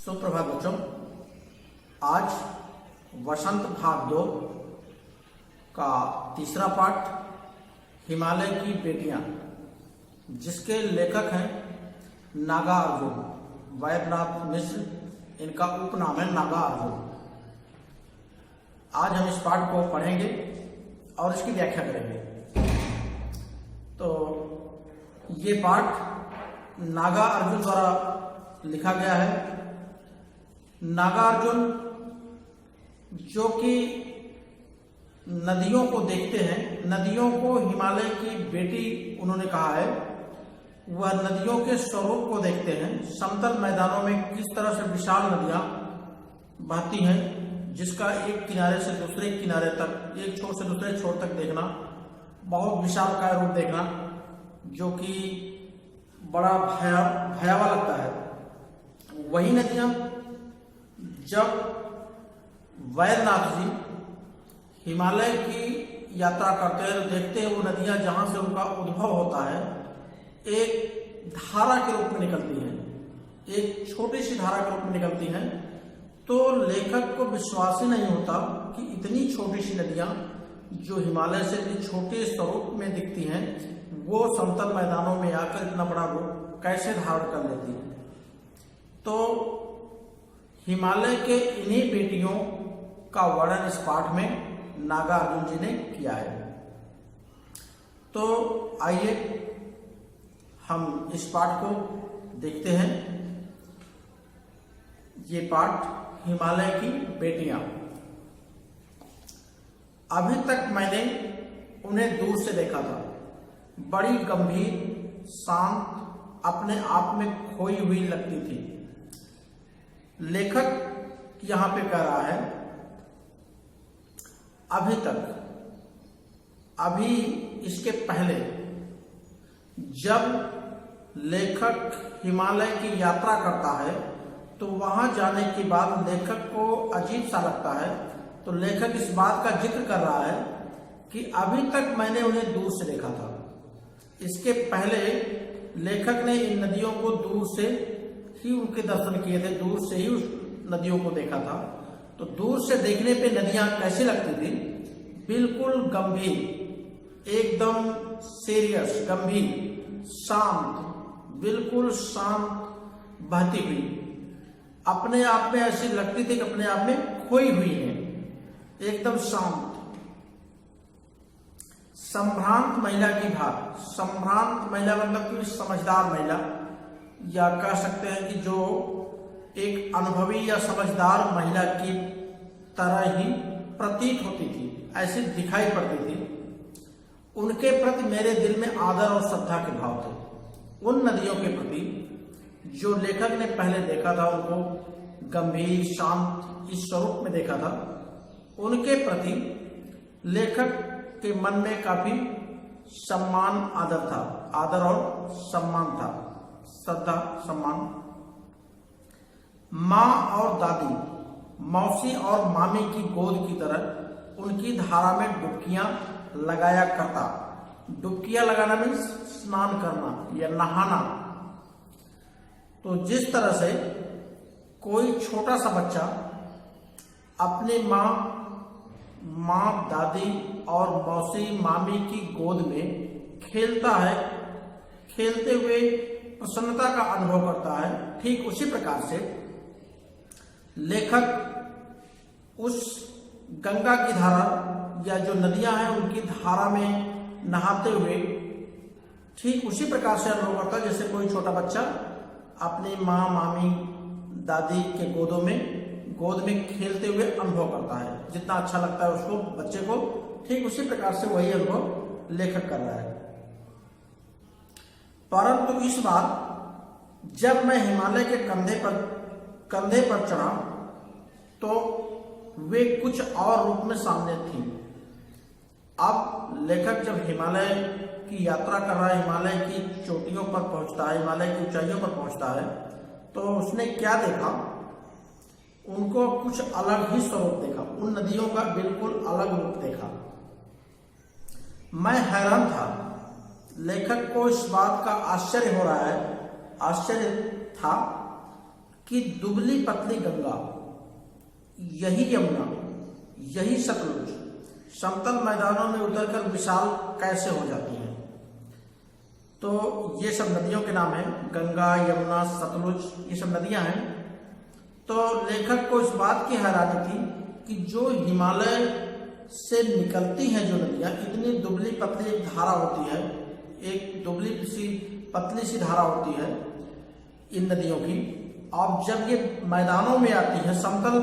सुप्रभात बच्चों। आज वसंत भाग 2 का तीसरा पाठ हिमालय की बेटियां, जिसके लेखक हैं नागार्जुन वैद्यनाथ मिश्र। इनका उपनाम है नागार्जुन। आज हम इस पाठ को पढ़ेंगे और इसकी व्याख्या करेंगे। तो ये पाठ नागार्जुन द्वारा लिखा गया है। नागार्जुन जो कि नदियों को देखते हैं, नदियों को हिमालय की बेटी उन्होंने कहा है। वह नदियों के स्वरूप को देखते हैं। समतल मैदानों में किस तरह से विशाल नदियां बहती हैं, जिसका एक किनारे से दूसरे किनारे तक, एक छोर से दूसरे छोर तक देखना, बहुत विशालकाय रूप देखना, जो कि बड़ा भयावह लगता है। वही नदियां जब वैद्यनाथ जी हिमालय की यात्रा करते हैं तो देखते हैं वो नदियां जहां से उनका उद्भव होता है एक धारा के रूप में निकलती हैं, एक छोटी सी धारा के रूप में निकलती हैं। तो लेखक को विश्वास ही नहीं होता कि इतनी छोटी सी नदियां जो हिमालय से भी छोटे स्वरूप में दिखती हैं, वो समतल मैदानों में आकर इतना बड़ा रूप कैसे धारण कर लेती हैं। तो हिमालय के इन्हीं बेटियों का वर्णन इस पाठ में नागार्जुन जी ने किया है। तो आइए हम इस पाठ को देखते हैं। ये पाठ हिमालय की बेटियां। अभी तक मैंने उन्हें दूर से देखा था, बड़ी गंभीर, शांत, अपने आप में खोई हुई लगती थी। लेखक यहां पे कह रहा है अभी तक, अभी इसके पहले जब लेखक हिमालय की यात्रा करता है तो वहां जाने के बाद लेखक को अजीब सा लगता है। तो लेखक इस बात का जिक्र कर रहा है कि अभी तक मैंने उन्हें दूर से देखा था। इसके पहले लेखक ने इन नदियों को दूर से ही उनके दर्शन किए थे, दूर से ही उस नदियों को देखा था। तो दूर से देखने पे नदियां कैसी लगती थी? बिल्कुल गंभीर, एकदम सीरियस, गंभीर, शांत, बिल्कुल शांत बहती हुई, अपने आप में ऐसी लगती थी कि अपने आप में खोई हुई है, एकदम शांत। संभ्रांत महिला की भात। संभ्रांत महिला मतलब कि समझदार महिला, या कह सकते हैं कि जो एक अनुभवी या समझदार महिला की तरह ही प्रतीत होती थी, ऐसी दिखाई पड़ती थी। उनके प्रति मेरे दिल में आदर और श्रद्धा के भाव थे। उन नदियों के प्रति जो लेखक ने पहले देखा था, उनको गंभीर, शांत इस स्वरूप में देखा था, उनके प्रति लेखक के मन में काफी सम्मान, आदर था, आदर और सम्मान था, श्रद्धा, सम्मान। माँ और दादी, मौसी और मामी की गोद की तरह उनकी धारा में डुबकियां लगाया करता। डुबकियां लगाना मीन्स स्नान करना या नहाना। तो जिस तरह से कोई छोटा सा बच्चा अपने माँ, दादी और मौसी, मामी की गोद में खेलता है, खेलते हुए प्रसन्नता का अनुभव करता है, ठीक उसी प्रकार से लेखक उस गंगा की धारा या जो नदियां हैं उनकी धारा में नहाते हुए ठीक उसी प्रकार से अनुभव करता है जैसे कोई छोटा बच्चा अपनी माँ, मामी, दादी के गोद में खेलते हुए अनुभव करता है। जितना अच्छा लगता है उसको, बच्चे को, ठीक उसी प्रकार से वही अनुभव लेखक कर रहा है। परंतु इस बार जब मैं हिमालय के कंधे पर चढ़ा तो वे कुछ और रूप में सामने थी। अब लेखक जब हिमालय की यात्रा कर रहा है, हिमालय की चोटियों पर पहुंचता है, हिमालय की ऊंचाइयों पर पहुंचता है, तो उसने क्या देखा? उनको कुछ अलग ही स्वरूप देखा। उन नदियों का बिल्कुल अलग रूप देखा। मैं हैरान था। लेखक को इस बात का आश्चर्य हो रहा है, आश्चर्य था कि दुबली पतली गंगा, यही यमुना, यही सतलुज समतल मैदानों में उतरकर विशाल कैसे हो जाती हैं। तो ये सब नदियों के नाम हैं, गंगा, यमुना, सतलुज, ये सब नदियां हैं। तो लेखक को इस बात की हैरानी थी कि जो हिमालय से निकलती हैं जो नदियां, इतनी दुबली पतली एक धारा होती है, एक दुबली सी पतली सी धारा होती है इन नदियों की, और जब ये मैदानों में आती है, समतल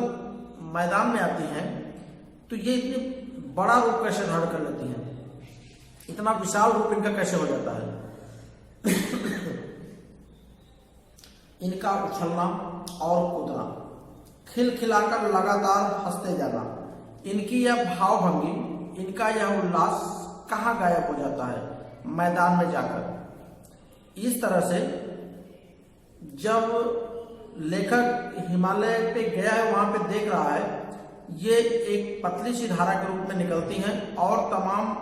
मैदान में आती हैं, तो ये इतनी बड़ा रूप कैसे धारण कर लेती हैं, इतना विशाल रूप इनका कैसे हो जाता है। इनका उछलना और कूदना, खिलखिलाकर लगातार हंसते जाना, इनकी यह भावभंगी, इनका यह उल्लास कहाँ गायब हो जाता है, मैदान में जाकर। इस तरह से जब लेखक हिमालय पे गया है, वहां पे देख रहा है ये एक पतली सी धारा के रूप में निकलती हैं और तमाम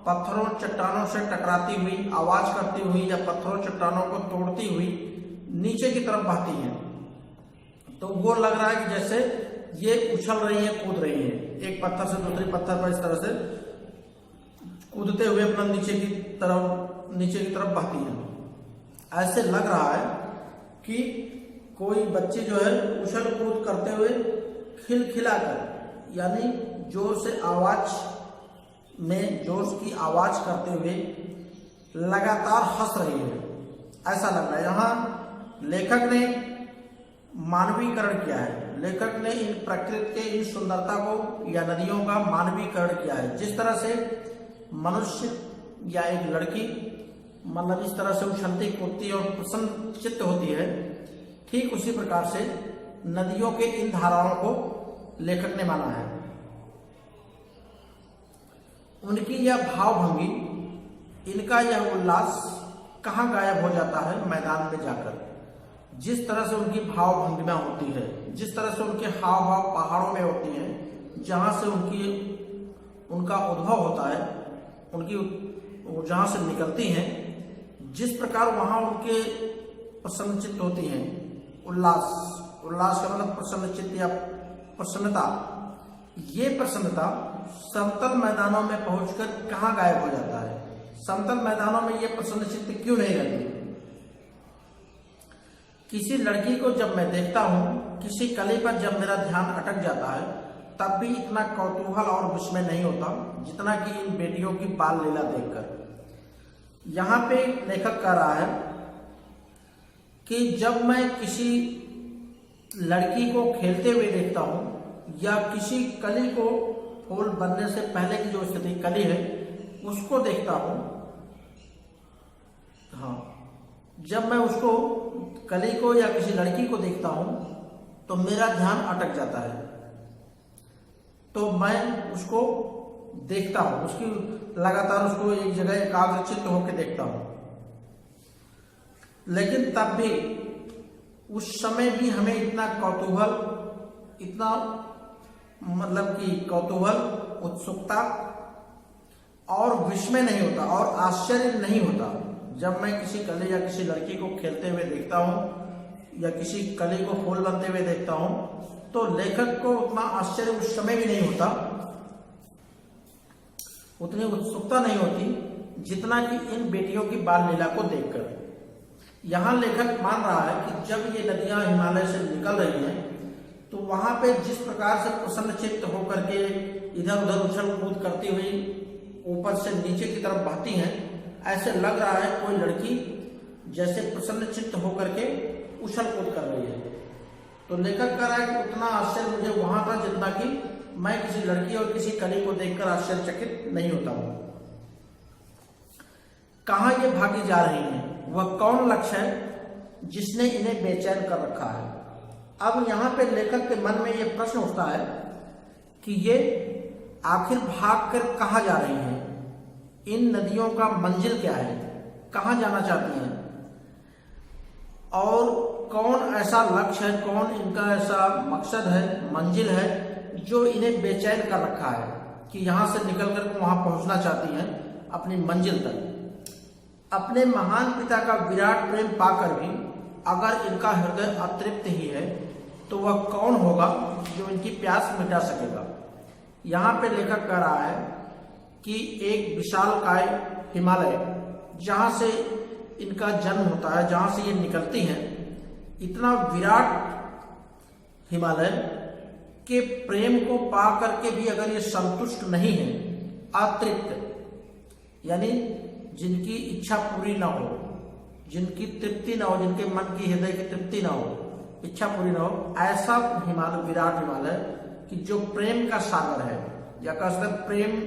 पत्थरों चट्टानों से टकराती हुई, आवाज करती हुई या पत्थरों चट्टानों को तोड़ती हुई नीचे की तरफ बहती हैं। तो वो लग रहा है कि जैसे ये उछल रही है, कूद रही है, एक पत्थर से दूसरे पत्थर पर इस तरह से कूदते हुए अपना नीचे की तरफ बहती है। ऐसे लग रहा है कि कोई बच्चे जो है उछल कूद करते हुए खिलखिलाकर, यानी जोर से आवाज में जोर की आवाज करते हुए लगातार हंस रही है, ऐसा लग रहा है। यहां लेखक ने मानवीकरण किया है, लेखक ने इन प्रकृति के इन सुंदरता को या नदियों का मानवीकरण किया है। जिस तरह से मनुष्य या एक लड़की मतलब इस तरह से उछलती कूदती और प्रसन्न चित्त होती है, ठीक उसी प्रकार से नदियों के इन धाराओं को लेखक ने माना है। उनकी यह भावभंगी, इनका यह उल्लास कहाँ गायब हो जाता है, मैदान में जाकर। जिस तरह से उनकी भावभंगिमा होती है, जिस तरह से उनके हाव भाव पहाड़ों में होती हैं, जहां से उनका उद्भव होता है, जहां से निकलती हैं, जिस प्रकार वहां उनके प्रसन्नचित्त होती हैं, उल्लास का मतलब प्रसन्नचित्त या प्रसन्नता, ये प्रसन्नता समतल मैदानों में पहुंचकर कहाँ गायब हो जाता है। समतल मैदानों में ये प्रसन्नचित्त क्यों नहीं रहती। किसी लड़की को जब मैं देखता हूँ, किसी कली पर जब मेरा ध्यान अटक जाता है, तब भी इतना कौतूहल और विस्मय नहीं होता जितना कि इन बेटियों की बाल लीला देखकर। यहाँ पे लेखक कह रहा है कि जब मैं किसी लड़की को खेलते हुए देखता हूँ या किसी कली को फूल बनने से पहले की जो स्थिति कली है उसको देखता हूँ, हाँ, जब मैं उसको कली को या किसी लड़की को देखता हूँ तो मेरा ध्यान अटक जाता है, तो मैं उसको देखता हूँ, उसकी लगातार उसको एक जगह एकाग्रचित्त होकर देखता हूँ। लेकिन तब भी उस समय भी हमें इतना कौतूहल, इतना मतलब कि कौतूहल, उत्सुकता और विस्मय नहीं होता और आश्चर्य नहीं होता जब मैं किसी कली या किसी लड़की को खेलते हुए देखता हूँ या किसी कली को फूल बनते हुए देखता हूँ। तो लेखक को उतना आश्चर्य उस समय भी नहीं होता, उतनी उत्सुकता नहीं होती जितना कि इन बेटियों की बाल लीला को देखकर। यहाँ लेखक मान रहा है कि जब ये नदियां हिमालय से निकल रही हैं तो वहां पे जिस प्रकार से प्रसन्नचित्त होकर के इधर उधर उछल कूद करती हुई ऊपर से नीचे की तरफ बहती हैं, ऐसे लग रहा है कोई लड़की जैसे प्रसन्नचित्त होकर के उछल कूद कर रही है। तो लेखक कह रहा है कि उतना आश्चर्य मुझे वहां था जितना कि मैं किसी लड़की और किसी कली को देखकर आश्चर्यचकित नहीं होता हूं। कहां ये भागी जा रही हैं, वह कौन लक्ष्य है जिसने इन्हें बेचैन कर रखा है। अब यहाँ पे लेखक के मन में ये प्रश्न उठता है कि ये आखिर भाग कर कहाँ जा रही हैं, इन नदियों का मंजिल क्या है, कहाँ जाना चाहती हैं और कौन ऐसा लक्ष्य है, कौन इनका ऐसा मकसद है, मंजिल है जो इन्हें बेचैन कर रखा है कि यहाँ से निकल कर वहां पहुंचना चाहती हैं अपनी मंजिल तक। अपने महान पिता का विराट प्रेम पाकर भी अगर इनका हृदय अतृप्त ही है तो वह कौन होगा जो इनकी प्यास मिटा सकेगा। यहाँ पे लेखक कह रहा है कि एक विशालकाय हिमालय जहां से इनका जन्म होता है, जहां से ये निकलती हैं, इतना विराट हिमालय के प्रेम को पा करके भी अगर ये संतुष्ट नहीं है, अतृप्त, यानी जिनकी इच्छा पूरी ना हो, जिनकी तृप्ति ना हो, जिनके मन की हृदय की तृप्ति ना हो, इच्छा पूरी ना हो, ऐसा हिमालय, विराट हिमालय कि जो प्रेम का सागर है, या कह सकते प्रेम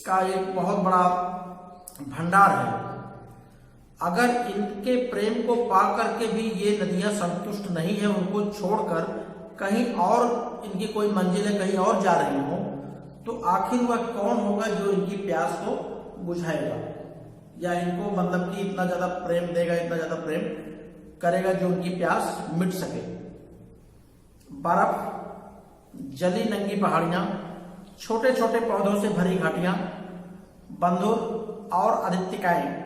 का एक बहुत बड़ा भंडार है, अगर इनके प्रेम को पा करके भी ये नदियां संतुष्ट नहीं है, उनको छोड़कर कहीं और इनकी कोई मंजिलें कहीं और जा रही हो, तो आखिर वह कौन होगा जो इनकी प्यास को बुझाएगा, या इनको मतलब कि इतना ज्यादा प्रेम देगा, इतना ज्यादा प्रेम करेगा जो उनकी प्यास मिट सके। बर्फ, जली नंगी पहाड़ियां, छोटे छोटे पौधों से भरी घाटियां, बंधुर और आदित्यकाएं,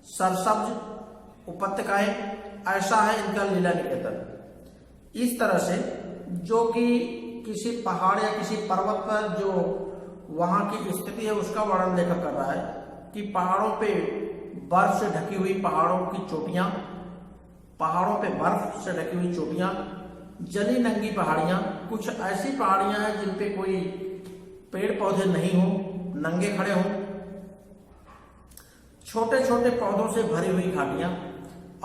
सरसब्ज उपत्यकाएं, ऐसा है इनका लीला निकेतन। इस तरह से जो कि किसी पहाड़ या किसी पर्वत पर जो वहां की स्थिति है उसका वर्णन लेकर कर रहा है कि पहाड़ों पे बर्फ से ढकी हुई पहाड़ों की चोटियां, पहाड़ों पे बर्फ से ढकी हुई चोटियां, जली नंगी पहाड़ियां, कुछ ऐसी पहाड़ियां हैं जिन पे कोई पेड़ पौधे नहीं हो, नंगे खड़े हों, छोटे छोटे पौधों से भरी हुई घाटियां,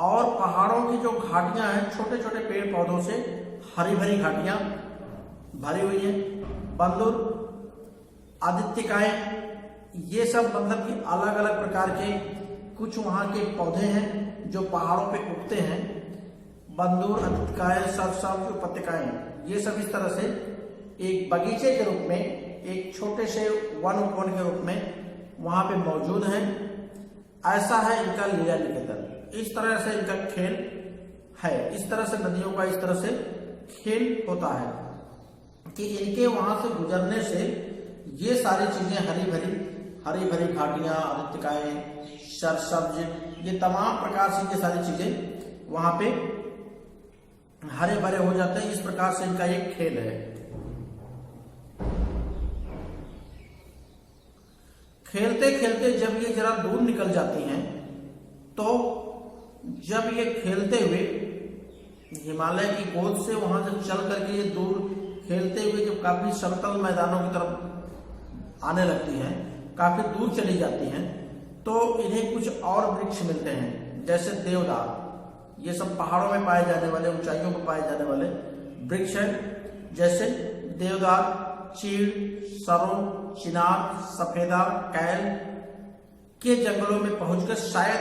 और पहाड़ों की जो घाटियां हैं छोटे छोटे पेड़ पौधों से हरी भरी घाटियां भरी हुई हैं, बंदुर, आदित्यकाएं, ये सब मतलब कि अलग अलग प्रकार के कुछ वहां के पौधे हैं जो पहाड़ों पे उगते हैं, बंदूर, आदित्यकाएं, सरसब्ज उपत्यकाएं, ये सब इस तरह से एक बगीचे के रूप में, एक छोटे से वन उपवन के रूप में वहां पे मौजूद है। ऐसा है इनका लीला निकेतन। इस तरह से इनका खेल है, इस तरह से नदियों का इस तरह से खेल होता है कि इनके वहां से गुजरने से ये सारी चीजें हरी भरी घाटियां, आदित्यकाएं, सरसब्ज, ये तमाम प्रकार से ये सारी चीजें वहां पे हरे भरे हो जाते हैं। इस प्रकार से इनका एक खेल है। खेलते खेलते जब ये जरा दूर निकल जाती हैं, तो जब ये खेलते हुए हिमालय की गोद से वहां से चल करके ये दूर खेलते हुए जब काफी समतल मैदानों की तरफ आने लगती हैं, काफी दूर चली जाती हैं, तो इन्हें कुछ और वृक्ष मिलते हैं, जैसे देवदार। ये सब पहाड़ों में पाए जाने वाले, ऊंचाइयों पर पाए जाने वाले वृक्ष हैं, जैसे देवदार, चीड़, सरो, चिनार, सफेदा, कैल के जंगलों में पहुंचकर शायद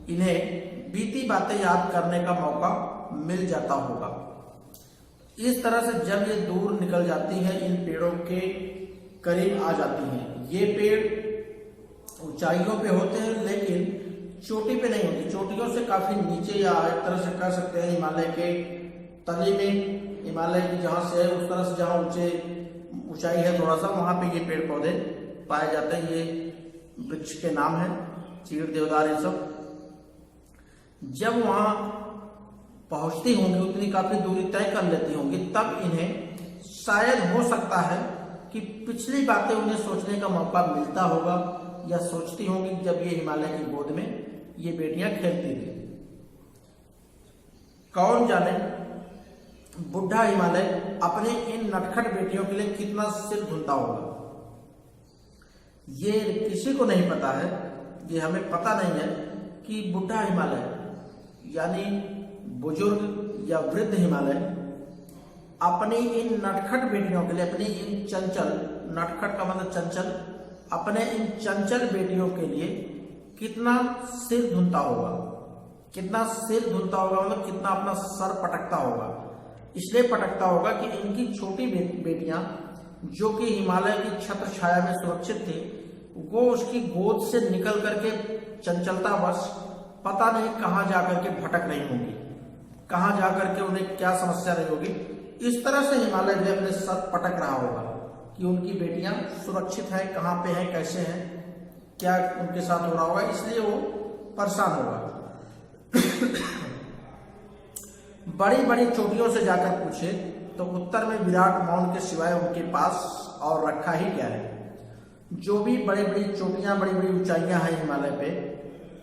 इन्हें बीती बातें याद करने का मौका मिल जाता होगा। इस तरह से जब ये दूर निकल जाती है, इन पेड़ों के करीब आ जाती हैं। ये पेड़ ऊंचाइयों पे होते हैं लेकिन चोटी पे नहीं होती, चोटियों से काफी नीचे, या एक तरह से कह सकते हैं हिमालय के तली में, हिमालय की जहां से है उस तरह से जहां ऊंचाई है थोड़ा सा, वहां पे ये पेड़ पौधे पाए जाते हैं। ये वृक्ष के नाम है, चीड़, देवदार, ये सब। जब वहां पहुंचती होंगी, उतनी काफी दूरी तय कर लेती होंगी, तब इन्हें शायद हो सकता है कि पिछली बातें उन्हें सोचने का मौका मिलता होगा, या सोचती होंगी जब ये हिमालय की गोद में ये बेटियां खेलती थी। कौन जाने बुढ़ा हिमालय अपने इन नटखट बेटियों के लिए कितना सिर धुनता होगा। ये किसी को नहीं पता है, ये हमें पता नहीं है कि बुढ़ा हिमालय यानी बुजुर्ग या वृद्ध हिमालय अपनी इन नटखट बेटियों के लिए, अपनी इन चंचल, नटखट का मतलब चंचल, अपने इन चंचल बेटियों के लिए कितना सिर धुनता होगा, कितना सिर धुनता होगा, मतलब कितना अपना सर पटकता होगा। इसलिए पटकता होगा कि इनकी छोटी बेटियां जो कि हिमालय की छत्र छाया में सुरक्षित थी, वो उसकी गोद से निकल करके चंचलतावश पता नहीं कहां जाकर के भटक रही होंगी, कहां जाकर के उन्हें क्या समस्या रही होगी। इस तरह से हिमालय भी अपने सर पटक रहा होगा कि उनकी बेटियां सुरक्षित हैं, कहां पे हैं, कैसे हैं, क्या उनके साथ हो रहा होगा, इसलिए वो परेशान होगा। बड़ी बड़ी चोटियों से जाकर पूछे तो उत्तर में विराट माउंट के सिवाय उनके पास और रखा ही क्या है। जो भी बड़ी बड़ी चोटियां, बड़ी बड़ी ऊंचाइयां हैं हिमालय पे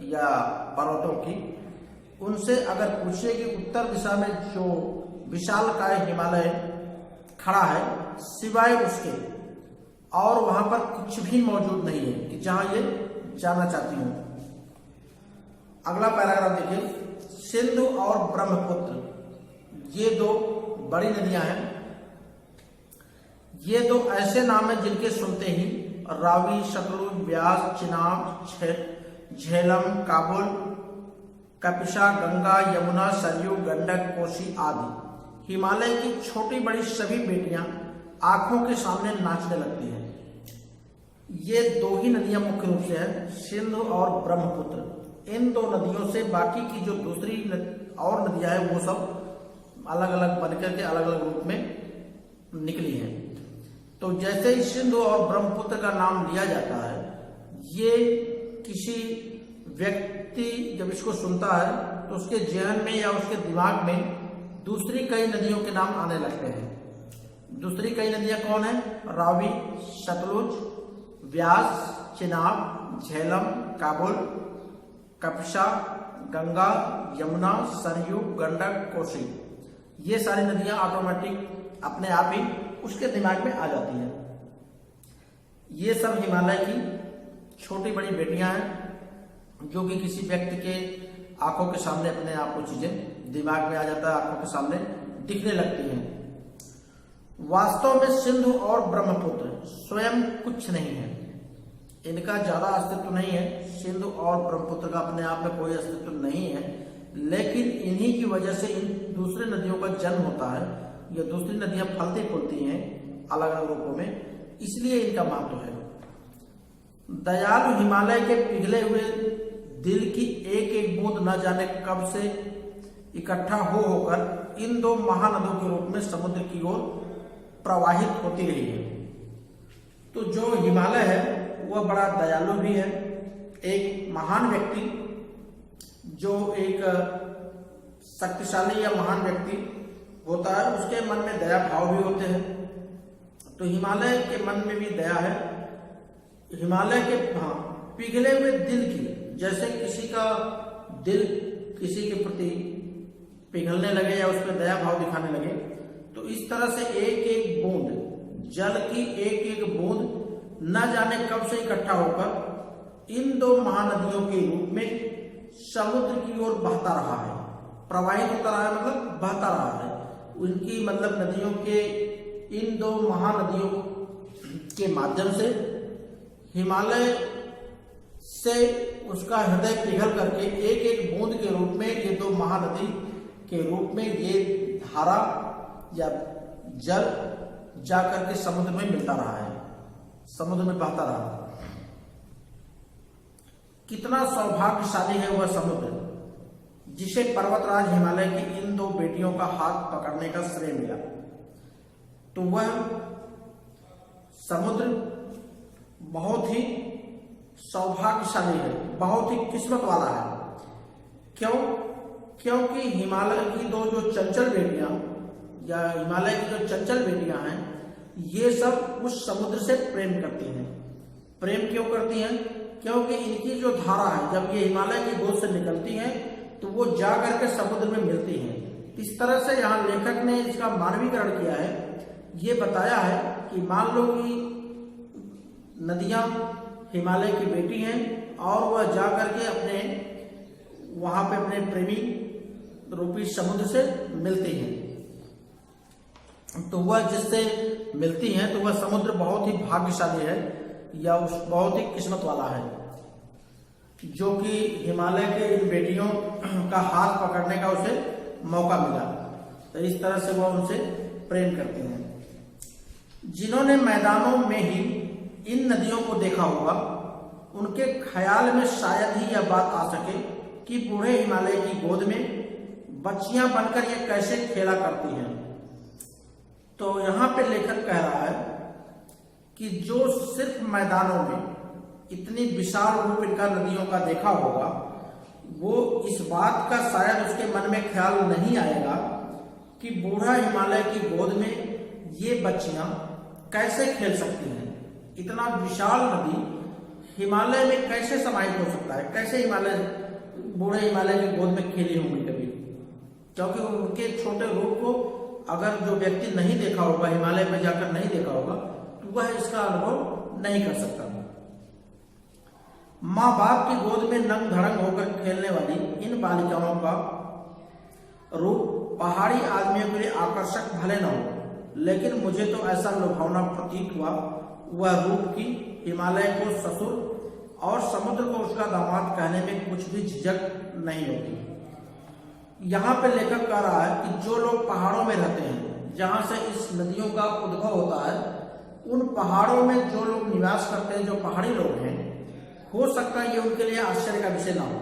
या पर्वतों की, उनसे अगर पूछे कि उत्तर दिशा में जो विशालकाय हिमालय खड़ा है सिवाय उसके और वहां पर कुछ भी मौजूद नहीं है कि जहां ये जाना चाहती हूं। अगला पैराग्राफ देखिए, सिंधु और ब्रह्मपुत्र ये दो बड़ी नदियां हैं। ये दो ऐसे नाम हैं जिनके सुनते ही रावी, सतलुज, ब्यास, चिनाब, झेलम, काबुल, कपिशा, गंगा, यमुना, सरयू, गंडक, कोसी आदि हिमालय की छोटी बड़ी सभी बेटियां आंखों के सामने नाचने लगती हैं। ये दो ही नदियां मुख्य रूप से हैं, सिंधु और ब्रह्मपुत्र। इन दो नदियों से बाकी की जो दूसरी और नदियां हैं वो सब अलग अलग बनकर के अलग अलग रूप में निकली हैं। तो जैसे ही सिंधु और ब्रह्मपुत्र का नाम लिया जाता है, ये किसी व्यक्ति जब इसको सुनता है तो उसके जहन में या उसके दिमाग में दूसरी कई नदियों के नाम आने लगते हैं। दूसरी कई नदियां कौन है? रावी, सतलुज, व्यास, चिनाब, झेलम, काबुल, कपिशा, गंगा, यमुना, सरयू, गंडक, कोसी। ये सारी नदियां ऑटोमेटिक अपने आप ही उसके दिमाग में आ जाती हैं। ये सब हिमालय की छोटी बड़ी बेटियां हैं जो कि किसी व्यक्ति के आंखों के सामने अपने आप को चीजें दिमाग में आ जाता है, आंखों के सामने दिखने लगती हैं। वास्तव में सिंधु और ब्रह्मपुत्र स्वयं कुछ नहीं है, इनका ज्यादा अस्तित्व नहीं है। सिंधु और ब्रह्मपुत्र का अपने आप में कोई अस्तित्व नहीं है, लेकिन इन्हीं की वजह से इन दूसरी नदियों का जन्म होता है। ये दूसरी नदियां फलती फूलती हैं अलग अलग रूपों में, इसलिए इनका महत्व है। दयालु हिमालय के पिघले हुए दिल की एक एक बूंद न जाने कब से इकट्ठा होकर इन दो महानदियों के रूप में समुद्र की ओर प्रवाहित होती रही है। तो जो हिमालय है वह बड़ा दयालु भी है। एक महान व्यक्ति, जो एक शक्तिशाली या महान व्यक्ति होता है, उसके मन में दया भाव भी होते हैं। तो हिमालय के मन में भी दया है। हिमालय के पिघले हुए दिल की, जैसे किसी का दिल किसी के प्रति पिघलने लगे या उसमें दया भाव दिखाने लगे, तो इस तरह से एक एक बूंद जल की एक एक बूंद न जाने कब से इकट्ठा होकर इन दो महानदियों के रूप में समुद्र की ओर बहता रहा है। प्रवाहित होता रहा है मतलब बहता रहा है। उनकी मतलब नदियों के इन दो महानदियों के माध्यम से हिमालय से उसका हृदय पिघल करके एक एक बूंद के रूप में ये दो महानदी के रूप में ये धारा या जल जाकर के समुद्र में मिलता रहा है, समुद्र में बहता रहा। कितना सौभाग्यशाली है वह समुद्र जिसे पर्वतराज हिमालय की इन दो बेटियों का हाथ पकड़ने का श्रेय मिला। तो वह समुद्र बहुत ही सौभाग्यशाली है, बहुत ही किस्मत वाला है। क्यों? क्योंकि हिमालय की दो जो चंचल बेटियां या हिमालय की जो चंचल बेटियां हैं, ये सब उस समुद्र से प्रेम करती हैं। प्रेम क्यों करती हैं? क्योंकि इनकी जो धारा है, जब ये हिमालय की गोद से निकलती हैं तो वो जा करके समुद्र में मिलती हैं। इस तरह से यहाँ लेखक ने इसका मानवीकरण किया है। ये बताया है कि मान लो कि नदियां हिमालय की बेटी हैं और वह जा करके अपने वहां पे अपने प्रेमी रूपी समुद्र से मिलती हैं, तो वह जिससे मिलती हैं तो वह समुद्र बहुत ही भाग्यशाली है या उस बहुत ही किस्मत वाला है, जो कि हिमालय के इन बेटियों का हाथ पकड़ने का उसे मौका मिला। तो इस तरह से वह उनसे प्रेम करते हैं। जिन्होंने मैदानों में ही इन नदियों को देखा होगा, उनके ख्याल में शायद ही यह बात आ सके कि बूढ़े हिमालय की गोद में बच्चियां बनकर ये कैसे खेला करती हैं। तो यहाँ पे लेखक कह रहा है कि जो सिर्फ मैदानों में इतनी विशाल रूप इनका नदियों का देखा होगा, वो इस बात का शायद उसके मन में ख्याल नहीं आएगा कि बूढ़ा हिमालय की गोद में ये बच्चियां कैसे खेल सकती हैं। इतना विशाल नदी हिमालय में कैसे समाहित हो सकता है, कैसे हिमालय बूढ़े हिमालय की गोद में खेली होंगी कभी, क्योंकि उनके छोटे रूप को अगर जो व्यक्ति नहीं देखा होगा, हिमालय में जाकर नहीं देखा होगा, तो वह इसका अनुभव नहीं कर सकता। माँ बाप की गोद में नंग धड़ंग होकर खेलने वाली इन बालिकाओं का रूप पहाड़ी आदमियों के लिए आकर्षक भले न हो, लेकिन मुझे तो ऐसा लुभावना प्रतीत हुआ वह रूप की हिमालय को ससुर और समुद्र को उसका दामाद कहने में कुछ भी झिझक नहीं होती। यहाँ पे लेखक कह रहा है कि जो लोग पहाड़ों में रहते हैं, जहाँ से इस नदियों का उद्भव होता है, उन पहाड़ों में जो लोग निवास करते हैं, जो पहाड़ी लोग हैं, हो सकता है ये उनके लिए आश्चर्य का विषय ना हो।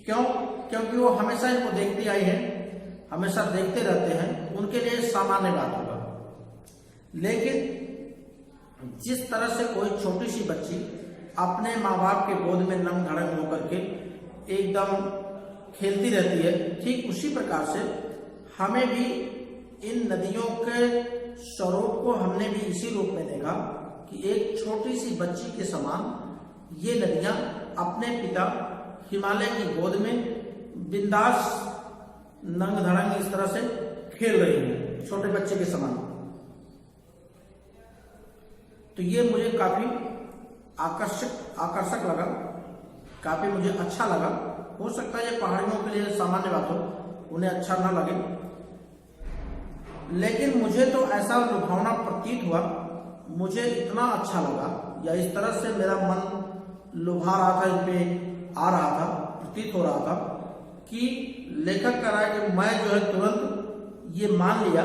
क्यों? क्योंकि वो हमेशा इनको देखती आई है, हमेशा देखते रहते हैं, उनके लिए सामान्य बात होगा। लेकिन जिस तरह से कोई छोटी सी बच्ची अपने माँ बाप के गोद में नंग धड़ंग होकर के एकदम खेलती रहती है, ठीक उसी प्रकार से हमें भी इन नदियों के स्वरूप को हमने भी इसी रूप में देखा कि एक छोटी सी बच्ची के समान ये नदियां अपने पिता हिमालय की गोद में बिंदास नंग धड़ंग इस तरह से खेल रही हैं, छोटे बच्चे के समान। तो ये मुझे काफी आकर्षक लगा, काफी मुझे अच्छा लगा। हो सकता है ये पहाड़ियों के लिए सामान्य बात हो, उन्हें अच्छा ना लगे, लेकिन मुझे तो ऐसा लुभावना प्रतीत हुआ, मुझे इतना अच्छा लगा, या इस तरह से मेरा मन लुभा रहा था, इन पे आ रहा था, प्रतीत हो रहा था कि लेखक कह रहा है कि मैं जो है तुरंत ये मान लिया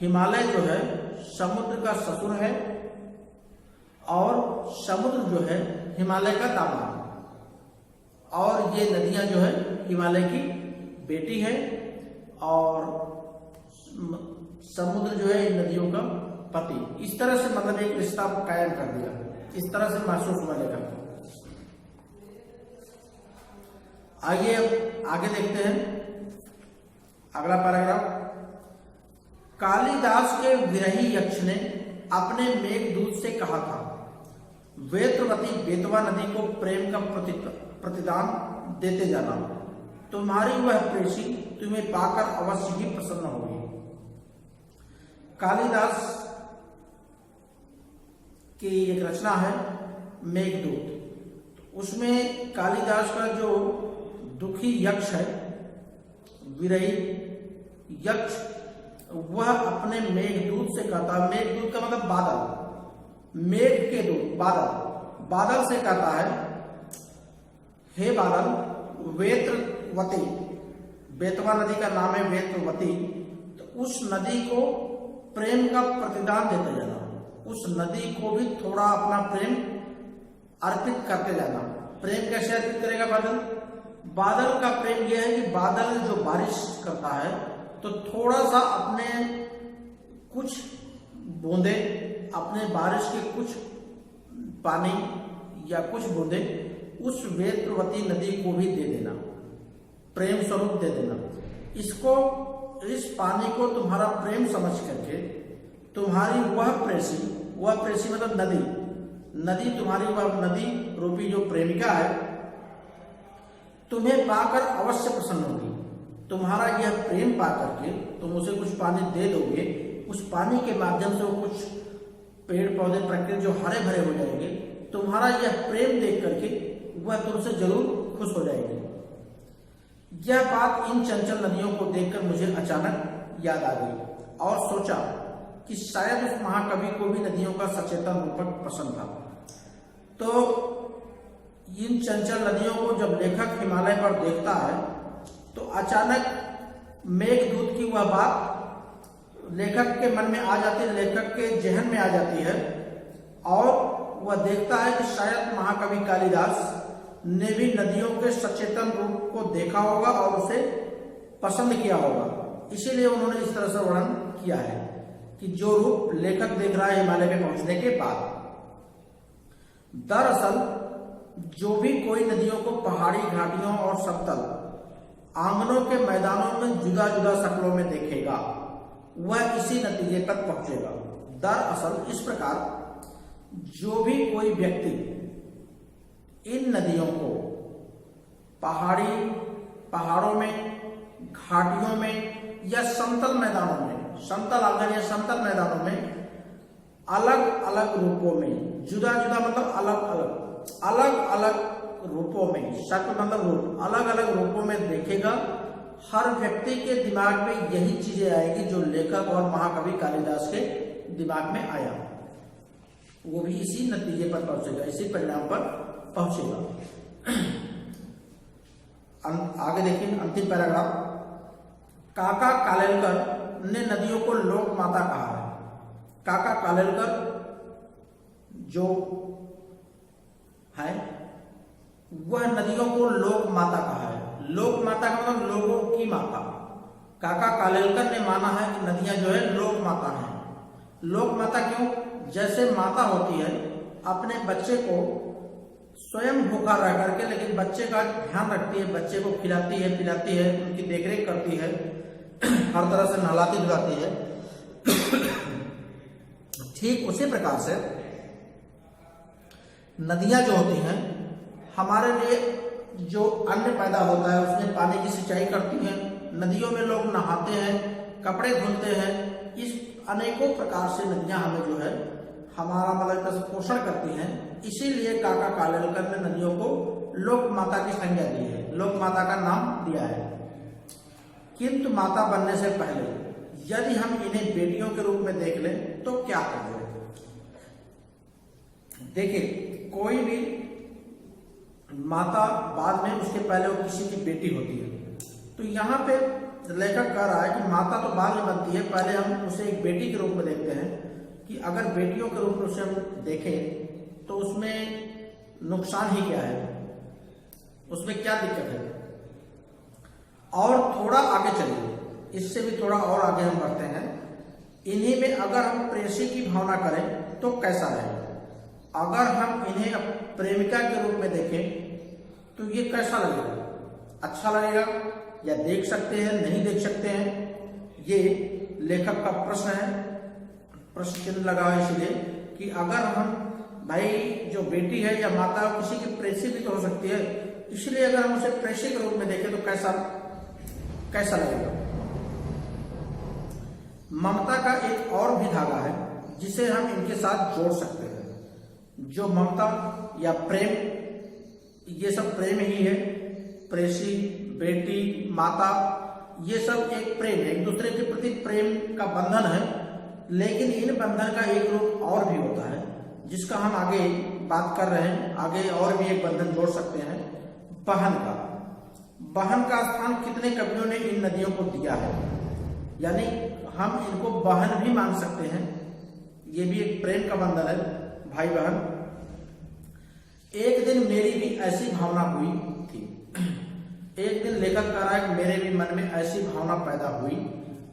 हिमालय जो है समुद्र का ससुर है और समुद्र जो है हिमालय का दामाद, और ये नदियां जो है हिमालय की बेटी है और समुद्र जो है इन नदियों का पति। इस तरह से मतलब एक रिश्ता कायम कर दिया, इस तरह से महसूस हुआ लेखक। आइए अब आगे देखते हैं अगला पैराग्राफ। कालिदास के विरही यक्ष ने अपने मेघदूत से कहा था, वेत्रवती बेतवा नदी को प्रेम का प्रतिदान देते जाना, तुम्हारी वह प्रेसी तुम्हें पाकर अवश्य ही प्रसन्न होगी। कालिदास की एक रचना है मेघदूत, उसमें कालिदास का जो दुखी यक्ष है, विरही यक्ष, वह अपने मेघदूत से कहता है, मेघदूत का मतलब बादल, मेघ के दूत बादल से कहता है, हे बादल, वेत्रवती, बेतवा नदी का नाम है वेत्रवती, तो उस नदी को प्रेम का प्रतिदान देते जाना, उस नदी को भी थोड़ा अपना प्रेम अर्पित करते जाना। प्रेम कैसे अर्पित करेगा बादल? बादल का प्रेम यह है कि बादल जो बारिश करता है तो थोड़ा सा अपने कुछ बूंदे, अपने बारिश के कुछ पानी या कुछ बूंदे उस वेत्रवती नदी को भी दे देना, प्रेम स्वरूप दे देना। इसको, इस पानी को तुम्हारा प्रेम समझ करके तुम्हारी वह प्रेसी मतलब नदी तुम्हारी वह नदी रूपी जो प्रेमिका है, तुम्हें पाकर अवश्य प्रसन्न होगी। तुम्हारा यह प्रेम पाकर के तुम उसे कुछ पानी दे दोगे, उस पानी के माध्यम से वो कुछ पेड़ पौधे प्रकृति जो हरे भरे हो जाएंगे, तुम्हारा यह प्रेम देख करके वह तुमसे जरूर खुश हो जाएगी। यह बात इन चंचल नदियों को देखकर मुझे अचानक याद आ गई और सोचा कि शायद उस महाकवि को भी नदियों का सचेतन रूपक पसंद था। तो इन चंचल नदियों को जब लेखक हिमालय पर देखता है तो अचानक मेघदूत की वह बात लेखक के मन में आ जाती है, लेखक के जहन में आ जाती है, और वह देखता है कि शायद महाकवि कालिदास ने भी नदियों के सचेतन रूप को देखा होगा और उसे पसंद किया होगा। इसीलिए उन्होंने इस तरह से वर्णन किया है कि जो रूप लेखक देख रहा है हिमालय में पहुंचने के बाद। दरअसल जो भी कोई नदियों को पहाड़ी घाटियों और समतल आंगनों के मैदानों में जुदा जुदा शक्लों में देखेगा, वह इसी नतीजे तक पहुंचेगा। दरअसल इस प्रकार जो भी कोई व्यक्ति इन नदियों को पहाड़ों में, घाटियों में या समतल मैदानों में, समतल आंगन या समतल मैदानों में अलग अलग रूपों में, जुदा जुदा मतलब अलग अलग रूपों में, शक्ल मतलब रूप, अलग अलग रूपों में देखेगा, हर व्यक्ति के दिमाग में यही चीजें आएगी जो लेखक और महाकवि कालिदास के दिमाग में आया, वो भी इसी नतीजे पर पहुंचेगा, इसी परिणाम पर पहुंचेगा। आगे देखिए अंतिम पैराग्राफ। काका कालेलकर ने नदियों को लोक माता कहा है। काका कालेलकर जो है वह नदियों को लोक माता कहा है। लोक माता का मतलब लोगों की माता। काका कालेलकर ने माना है कि नदियां जो है लोक माता हैं। लोक माता क्यों? जैसे माता होती है अपने बच्चे को स्वयं भूखा रह करके लेकिन बच्चे का ध्यान रखती है, बच्चे को खिलाती है, पिलाती है, उनकी देखरेख करती है, हर तरह से नहलाती धुलाती है, ठीक उसी प्रकार से नदियां जो होती हैं हमारे लिए जो अन्न पैदा होता है उसमें पानी की सिंचाई करती हैं। नदियों में लोग नहाते हैं, कपड़े धुलते हैं, इस अनेकों प्रकार से नदियां हमें जो है हमारा मतलब पोषण करती हैं। इसीलिए काका कालेलकर ने नदियों को लोक माता की संज्ञा दी है, लोक माता का नाम दिया है। किंतु माता बनने से पहले यदि हम इन्हें बेटियों के रूप में देख लें तो क्या करें? देखिए, कोई भी माता बाद में उसके पहले वो किसी की बेटी होती है, तो यहाँ पे लेखक कह रहा है कि माता तो बाद में बनती है, पहले हम उसे एक बेटी के रूप में देखते हैं कि अगर बेटियों के रूप में उसे हम देखें तो उसमें नुकसान ही क्या है, उसमें क्या दिक्कत है। और थोड़ा आगे चलिए, इससे भी थोड़ा और आगे हम बढ़ते हैं। इन्हीं में अगर हम प्रेयसी की भावना करें तो कैसा रहेगा? अगर हम इन्हें प्रेमिका के रूप में देखें तो ये कैसा लगेगा? अच्छा लगेगा या देख सकते हैं, नहीं देख सकते हैं? ये लेखक का प्रश्न है, प्रश्न चिन्ह लगा है इसलिए कि अगर हम भाई जो बेटी है या माता किसी की प्रेयसी भी तो हो सकती है, इसलिए अगर हम उसे प्रेयसी के रूप में देखें तो कैसा लगेगा? ममता का एक और भी धागा है जिसे हम इनके साथ जोड़ सकते हैं। जो ममता या प्रेम, ये सब प्रेम ही है। प्रेयसी, बेटी, माता, ये सब एक प्रेम है, एक दूसरे के प्रति प्रेम का बंधन है। लेकिन इन बंधन का एक रूप और भी होता है जिसका हम आगे बात कर रहे हैं। आगे और भी एक बंधन जोड़ सकते हैं, बहन का। बहन का स्थान कितने कवियों ने इन नदियों को दिया है, यानी हम इनको बहन भी मान सकते हैं। ये भी एक प्रेम का बंधन है, भाई बहन। एक दिन मेरी भी ऐसी भावना हुई थी। एक दिन लेखक कह रहा है कि मेरे भी मन में ऐसी भावना पैदा हुई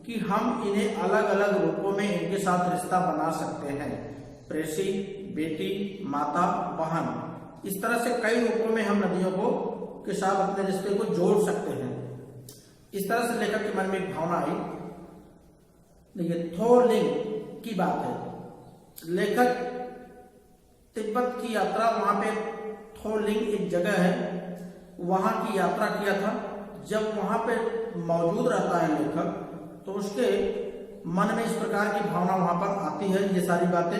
कि हम इन्हें अलग अलग रूपों में इनके साथ रिश्ता बना सकते हैं। प्रेयसी, बेटी, माता, बहन, इस तरह से कई रूपों में हम नदियों को के साथ अपने रिश्ते को जोड़ सकते हैं। इस तरह से लेखक के मन में एक भावना आई। देखिए, थोलिंग की बात है। लेखक तिब्बत की यात्रा, वहां पे थोलिंग एक जगह है, वहां की यात्रा किया था। जब वहां पे मौजूद रहता है लेखक तो उसके मन में इस प्रकार की भावना वहां पर आती है। ये सारी बातें,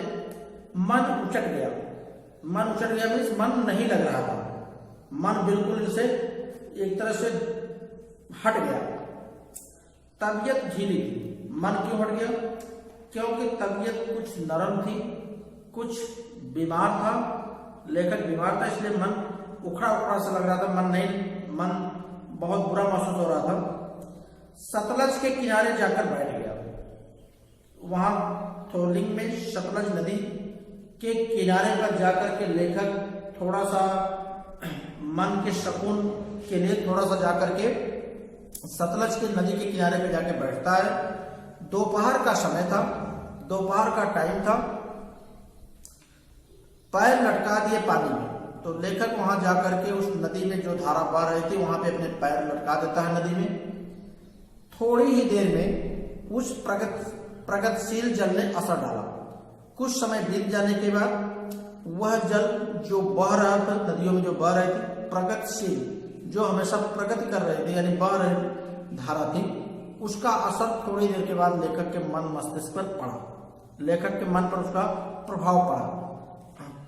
मन उचट गया। मन उचट गया मीन्स मन नहीं लग रहा था, मन बिल्कुल से एक तरह से हट गया। तबीयत झीली थी। मन क्यों हट गया? क्योंकि तबीयत कुछ नरम थी, कुछ बीमार था। लेखक बीमार था, इसलिए मन उखड़ा उखड़ा सा लग रहा था, मन बहुत बुरा महसूस हो रहा था। सतलज के किनारे जाकर बैठ गया। वहां थोलिंग में सतलज नदी के किनारे पर जाकर के लेखक थोड़ा सा मन के सुकून के लिए थोड़ा सा जाकर के सतलज के नदी के किनारे पे जाके बैठता है। दोपहर का समय था, दोपहर का टाइम था। पैर लटका दिए पानी में, तो लेखक वहां जाकर के उस नदी में जो धारा बह रही थी वहां पे अपने पैर लटका देता है नदी में। थोड़ी ही देर में उस प्रगतिशील जल ने असर डाला। कुछ समय बीत जाने के बाद वह जल जो बह रहा था, नदियों में जो बह रही थी, प्रगतिशील जो हमेशा प्रगति कर रहे थे यानी बह रही धारा थी, उसका असर थोड़ी देर के बाद लेखक के मन मस्तिष्क पर पड़ा। लेखक के मन पर उसका प्रभाव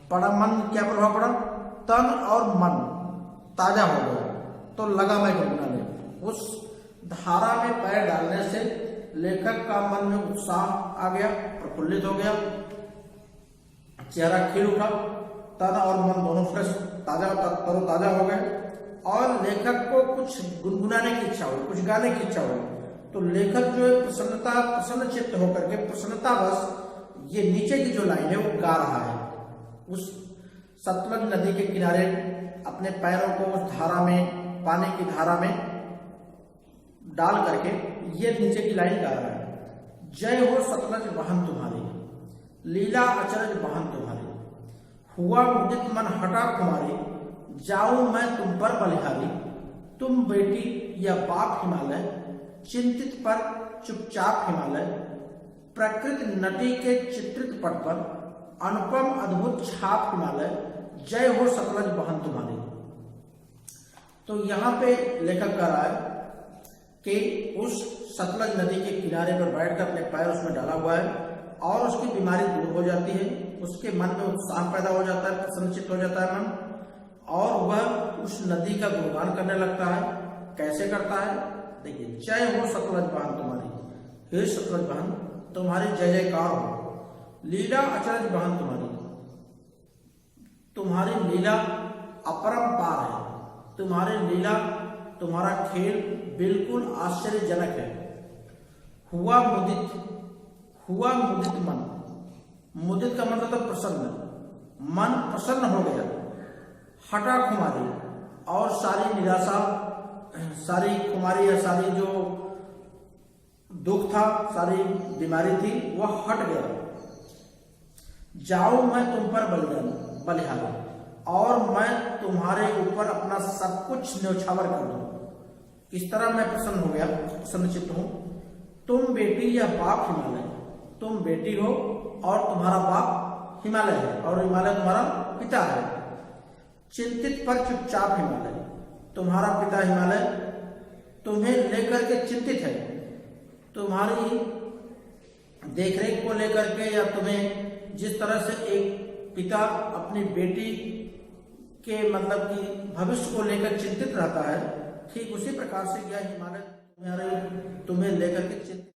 पड़ा। मन क्या प्रभाव पड़ा? तन और मन ताजा हो गया, तो लगा मैं गुनगुना ले। उस धारा में पैर डालने से लेखक का मन में उत्साह आ गया, प्रफुल्लित हो गया, चेहरा खिल उठा, तन और मन दोनों फ्रेश तरोताजा हो गए और लेखक को कुछ गुनगुनाने की इच्छा हुई, कुछ गाने की इच्छा हुई। तो लेखक जो है प्रसन्न चित्त होकर के प्रसन्नतावश ये नीचे की जो लाइन है वो गा रहा है। उस सतलज नदी के किनारे अपने पैरों को उस धारा में, पानी की धारा में डाल करके ये नीचे की लाइन गा रहा है। जय हो सतलज बहन तुम्हारी, लीला अचरज बहन तुम्हारी, हुआ मुदित मन हटा कुमारी, जाऊं मैं तुम पर बलिहारी। तुम बेटी या बाप हिमालय, चिंतित पर चुपचाप हिमालय, प्रकृति नटी के चित्रित पट पर अनुपम अद्भुत छाप हिमालय, जय हो सतलज बहन तुम्हारी। तो यहाँ पे लेखक कह रहा है कि उस सतलज नदी के किनारे पर बैठकर अपने पैर उसमें डाला हुआ है और उसकी बीमारी दूर हो जाती है, उसके मन में उत्साह पैदा हो जाता है, प्रसन्नचित्त हो जाता है मन, और वह उस नदी का गुणगान करने लगता है। कैसे करता है? देखिए, जय हो सतलज बहन तुम्हारी, हे सतलज बहन तुम्हारी जय जयकार हो। लीला अचरज बहन तुम्हारी, तुम्हारी लीला अपरंपार है, तुम्हारी लीला, तुम्हारा खेल बिल्कुल आश्चर्यजनक है। हुआ मुदित मन, मुदित का मतलब था प्रसन्न, मन प्रसन्न हो गया। हटा खुमारी, और सारी निराशा, सारी खुमारी या सारी जो दुख था, सारी बीमारी थी, वह हट गया। जाऊं मैं तुम पर बलिहारी, और मैं तुम्हारे ऊपर अपना सब कुछ न्यौछावर कर दूं। इस तरह मैं प्रसन्न हो गया, प्रसन्नचित्त हूं। तुम बेटी या बाप हिमालय, तुम बेटी हो और तुम्हारा बाप हिमालय है और हिमालय तुम्हारा पिता है। चिंतित पर चुपचाप हिमालय, तुम्हारा पिता हिमालय तुम्हें लेकर के चिंतित है, तुम्हारी देखरेख को लेकर के, या तुम्हें जिस तरह से एक पिता अपनी बेटी के मतलब कि भविष्य को लेकर चिंतित रहता है, ठीक उसी प्रकार से यह हिमालय तुम्हें लेकर के चिंतित